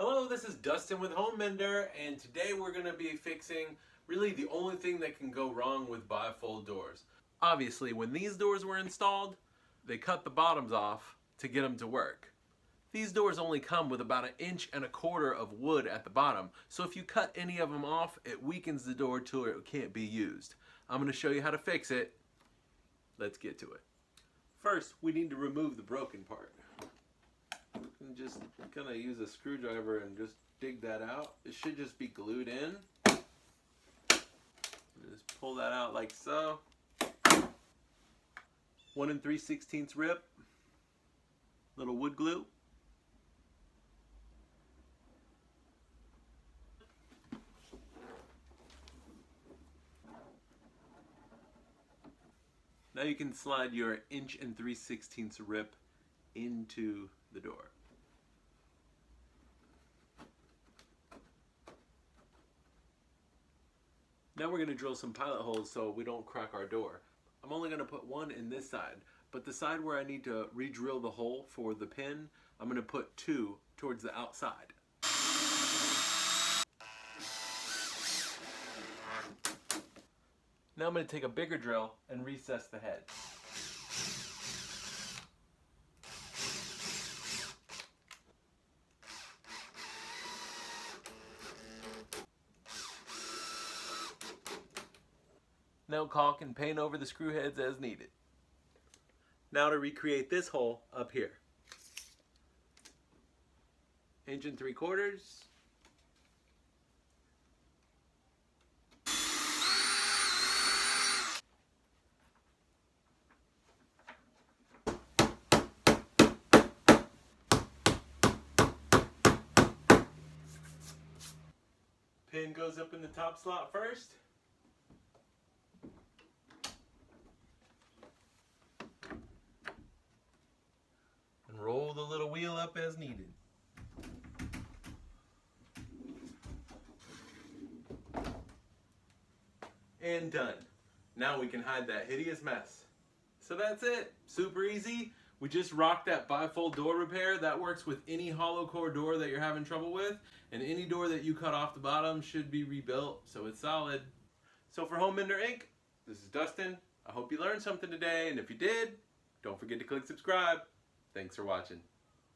Hello, this is Dustin with Home Mender, and today we're going to be fixing really the only thing that can go wrong with bifold doors. Obviously, when these doors were installed, they cut the bottoms off to get them to work. These doors only come with about 1.25 inches of wood at the bottom, so if you cut any of them off, it weakens the door till it can't be used. I'm going to show you how to fix it. Let's get to it. First, we need to remove the broken part. I'm just gonna use a screwdriver and just dig that out. It should just be glued in. Just pull that out like so. 1 3/16 rip. Little wood glue. Now you can slide your 1 3/16 rip into the door. Now we're going to drill some pilot holes so we don't crack our door. I'm only going to put one in this side, but the side where I need to re-drill the hole for the pin, I'm going to put 2 towards the outside. Now I'm going to take a bigger drill and recess the head. Now caulk and paint over the screw heads as needed. Now to recreate this hole up here. 1 3/4 inches. Pin goes up in the top slot first. And roll the little wheel up as needed. And done. Now we can hide that hideous mess. So that's it. Super easy. We just rocked that bifold door repair. That works with any hollow core door that you're having trouble with, and any door that you cut off the bottom should be rebuilt, so it's solid. So for Home Mender Inc., this is Dustin. I hope you learned something today, and if you did, don't forget to click subscribe. Thanks for watching.